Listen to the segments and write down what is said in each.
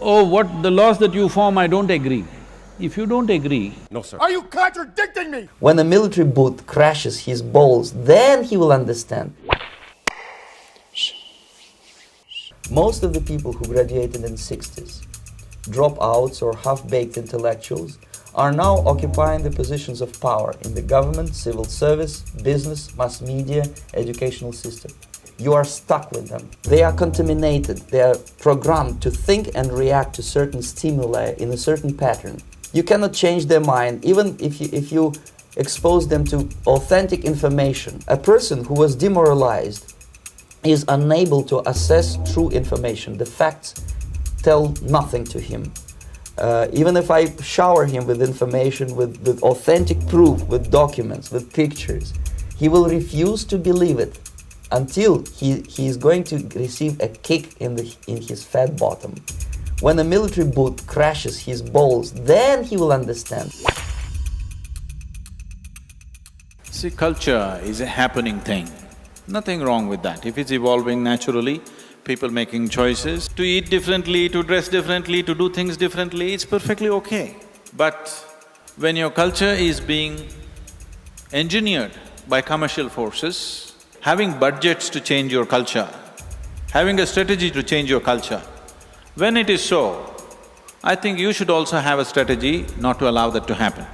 oh, what the laws that you form, I don't agree. If you don't agree… No, sir. Are you contradicting me? When a military boot crashes his balls, then he will understand. Most of the people who graduated in the 60s, dropouts or half-baked intellectuals, are now occupying the positions of power in the government, civil service, business, mass media, educational system. You are stuck with them. They are contaminated. They are programmed to think and react to certain stimuli in a certain pattern. You cannot change their mind, even if you expose them to authentic information. A person who was demoralized is unable to assess true information. The facts tell nothing to him. Even if I shower him with information, with authentic proof, with documents, with pictures, he will refuse to believe it until he is going to receive a kick in his fat bottom. When a military boot crashes his balls, then he will understand. See, culture is a happening thing. Nothing wrong with that. If it's evolving naturally, people making choices to eat differently, to dress differently, to do things differently, it's perfectly okay. But when your culture is being engineered by commercial forces, having budgets to change your culture, having a strategy to change your culture, when it is so, I think you should also have a strategy not to allow that to happen.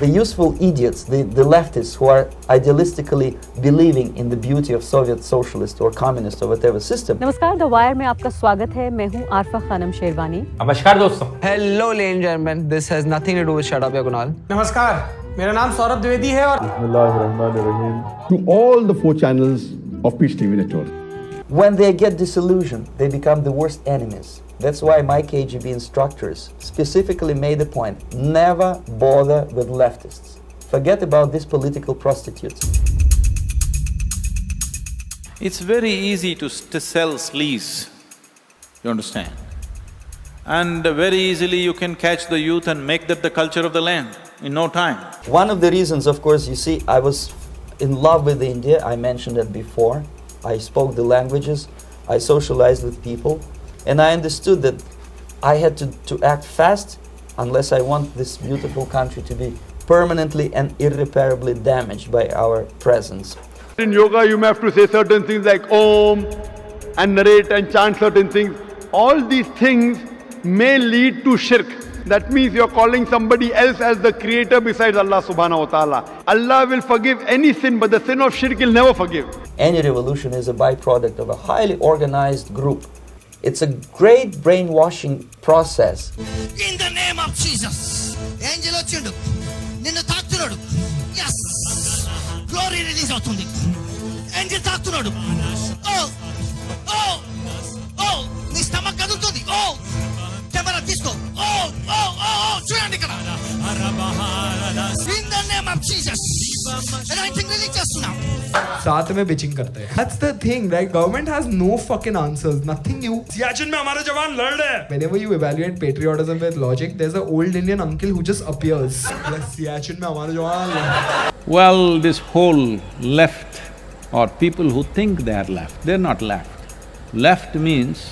The useful idiots, the leftists who are idealistically believing in the beauty of Soviet socialist or communist or whatever system. नमस्कार, the wire में आपका स्वागत है। मैं हूँ आरफा खानम शेरवानी। नमस्कार दोस्तों। Hello ladies and gentlemen, this has nothing to do with shut up या कुणाल। नमस्कार, मेरा नाम सौरभ द्विवेदी है और to all the 4 channels of Peace TV network. When they get disillusioned, they become the worst enemies. That's why my KGB instructors specifically made a point, never bother with leftists. Forget about these political prostitutes. It's very easy to sell sleaze, you understand? And very easily you can catch the youth and make that the culture of the land in no time. One of the reasons, of course, you see, I was in love with India, I mentioned that before. I spoke the languages, I socialized with people, and I understood that I had to act fast unless I want this beautiful country to be permanently and irreparably damaged by our presence. In yoga, you may have to say certain things like Om and narrate and chant certain things. All these things may lead to shirk. That means you're calling somebody else as the creator besides Allah subhanahu wa ta'ala. Allah will forgive any sin, but the sin of shirk He'll never forgive. Any revolution is a byproduct of a highly organized group. It's a great brainwashing process. In the name of Jesus. Angel వచ్చిండు నిన్ను తాకుతున్నాడు. Yes. Glory release అవుతుంది. Angel తాకుతున్నాడు. Oh. Oh. Oh. నీ stomach కదులుతుంది. Oh. Camera తీసుకో. Oh. Oh. Oh. చూడండి ఇక్కడ. In the name of Jesus. And I think release చేస్తున్నాం. साथ में bitching करते हैं। That's the thing, right? Government has no fucking answers, nothing new. Siachen में हमारे जवान लड़ रहे हैं। Whenever you evaluate patriotism with logic, there's an old Indian uncle who just appears. Siachen में हमारे जवान। Well, this whole left or people who think they are left, they're not left. Left means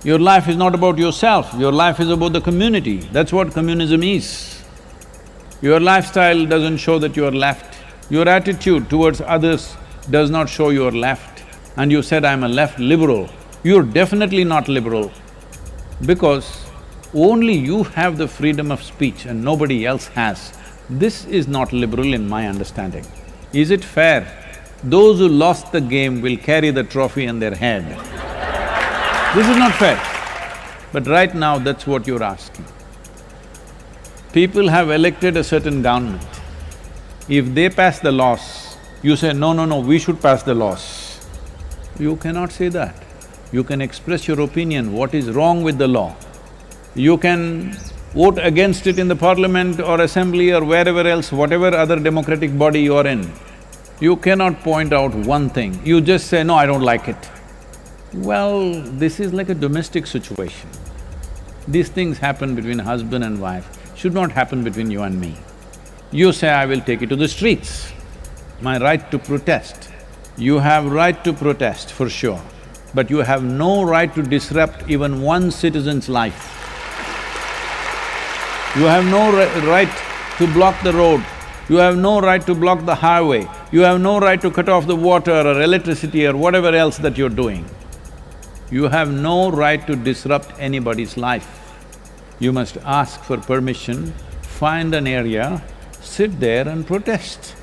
your life is not about yourself, your life is about the community. That's what communism is. Your lifestyle doesn't show that you are left. Your attitude towards others does not show you are left. And you said, I'm a left liberal. You're definitely not liberal because only you have the freedom of speech and nobody else has. This is not liberal in my understanding. Is it fair? Those who lost the game will carry the trophy on their head. This is not fair. But right now, that's what you're asking. People have elected a certain government. If they pass the laws, you say, no, no, no, we should pass the laws. You cannot say that. You can express your opinion, what is wrong with the law. You can vote against it in the parliament or assembly or wherever else, whatever other democratic body you are in. You cannot point out one thing, you just say, no, I don't like it. Well, this is like a domestic situation. These things happen between husband and wife, should not happen between you and me. You say, I will take it to the streets, my right to protest. You have right to protest, for sure, but you have no right to disrupt even one citizen's life. You have no right to block the road, you have no right to block the highway, you have no right to cut off the water or electricity or whatever else that you're doing. You have no right to disrupt anybody's life. You must ask for permission, find an area, sit there and protest.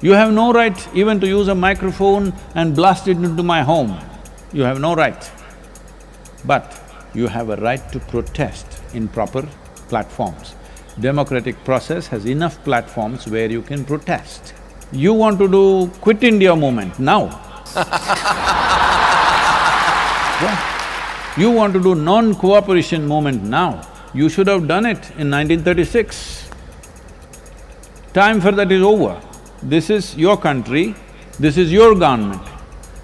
You have no right even to use a microphone and blast it into my home. You have no right. But you have a right to protest in proper platforms. Democratic process has enough platforms where you can protest. You want to do Quit India movement now. What? You want to do non-cooperation movement now. You should have done it in 1936. Time for that is over. This is your country, this is your government.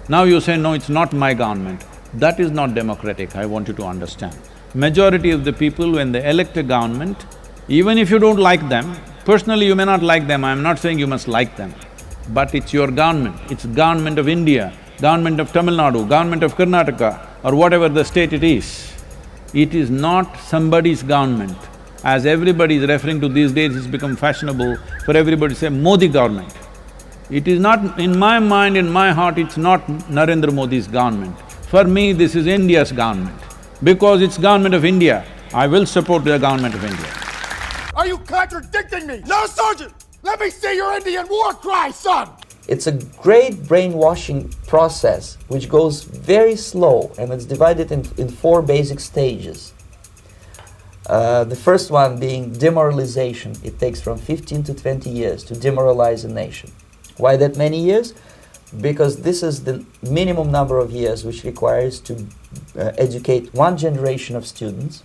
Now you say, no, it's not my government. That is not democratic, I want you to understand. Majority of the people, when they elect a government, even if you don't like them, personally you may not like them, I'm not saying you must like them, but it's your government, it's government of India, government of Tamil Nadu, government of Karnataka, or whatever the state it is. It is not somebody's government. As everybody is referring to these days, it's become fashionable for everybody to say Modi government. It is not… in my mind, in my heart, it's not Narendra Modi's government. For me, this is India's government. Because it's government of India, I will support the government of India. Are you contradicting me? No, Sergeant! Let me see your Indian war cry, son! It's a great brainwashing process which goes very slow, and it's divided in four basic stages. The first one being demoralization. It takes from 15 to 20 years to demoralize a nation. Why that many years? Because this is the minimum number of years which requires to educate one generation of students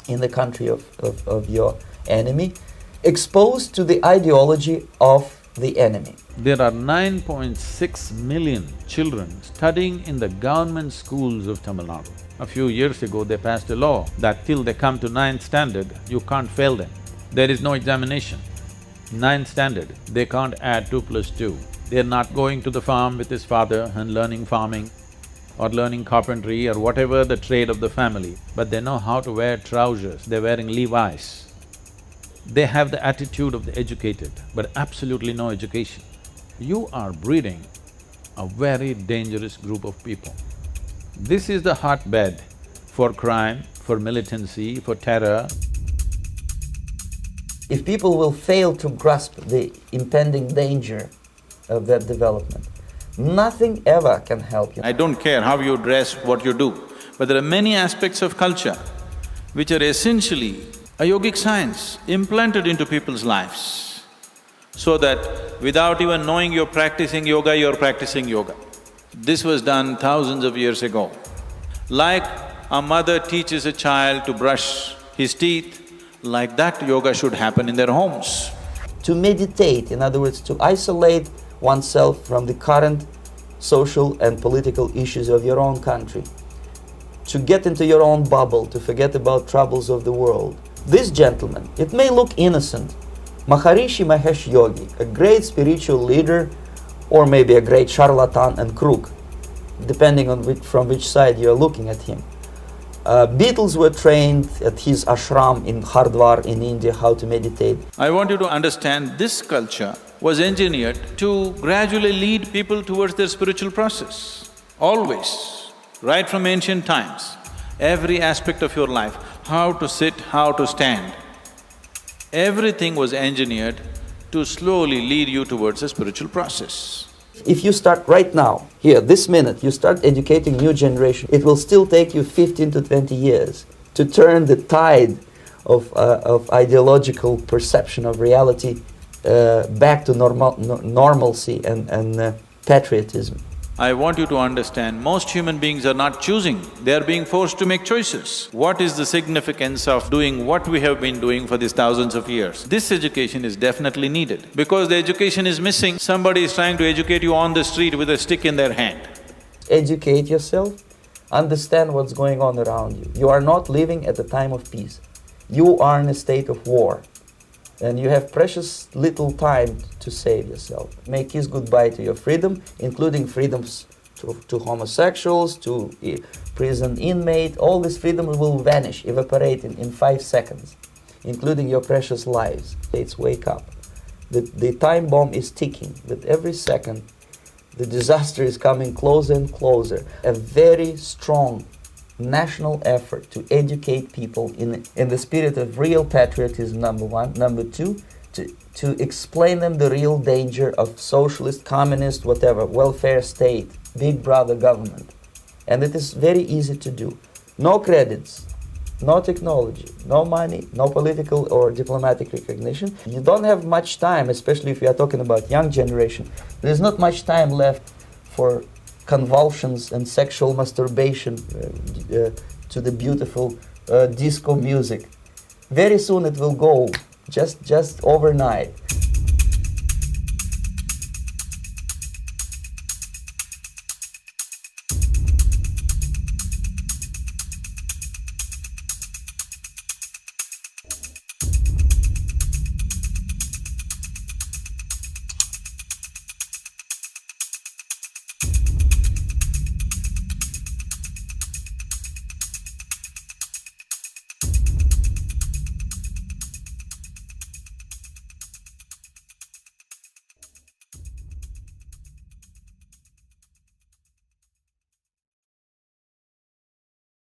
in the country of your enemy, exposed to the ideology of the enemy. There are 9.6 million children studying in the government schools of Tamil Nadu. A few years ago, they passed a law that till they come to 9th standard, you can't fail them. There is no examination. 9th standard, they can't add 2 plus 2. They're not going to the farm with his father and learning farming or learning carpentry or whatever the trade of the family, but they know how to wear trousers, they're wearing Levi's. They have the attitude of the educated, but absolutely no education. You are breeding a very dangerous group of people. This is the hotbed for crime, for militancy, for terror. If people will fail to grasp the impending danger of that development, nothing ever can help you. I don't care how you dress, what you do, but there are many aspects of culture which are essentially a yogic science implanted into people's lives, so that without even knowing you're practicing yoga, you're practicing yoga. This was done thousands of years ago. Like a mother teaches a child to brush his teeth, like that yoga should happen in their homes. To meditate, in other words, to isolate oneself from the current social and political issues of your own country, to get into your own bubble, to forget about troubles of the world. This gentleman, it may look innocent, Maharishi Mahesh Yogi, a great spiritual leader, or maybe a great charlatan and crook, depending on from which side you are looking at him. Beatles were trained at his ashram in Hardwar in India how to meditate. I want you to understand this culture was engineered to gradually lead people towards their spiritual process. Always, right from ancient times, every aspect of your life, how to sit, how to stand, everything was engineered to slowly lead you towards a spiritual process. If you start right now, here, this minute, you start educating new generation, it will still take you 15 to 20 years to turn the tide of ideological perception of reality back to normalcy and patriotism. I want you to understand, most human beings are not choosing, they are being forced to make choices. What is the significance of doing what we have been doing for these thousands of years? This education is definitely needed. Because the education is missing, somebody is trying to educate you on the street with a stick in their hand. Educate yourself, understand what's going on around you. You are not living at a time of peace. You are in a state of war. And you have precious little time to save yourself. May kiss goodbye to your freedom, including freedoms to homosexuals, to prison inmate. All this freedom will vanish, evaporate in 5 seconds, including your precious lives. It's wake up. The time bomb is ticking. With every second, the disaster is coming closer and closer. A very strong national effort to educate people in the spirit of real patriotism, number one. Number two, to explain them the real danger of socialist, communist, whatever, welfare state, big brother government. And it is very easy to do. No credits, no technology, no money, no political or diplomatic recognition. You don't have much time, especially if you are talking about young generation. There's not much time left for convulsions and sexual masturbation to the beautiful disco music. Very soon it will go, just overnight.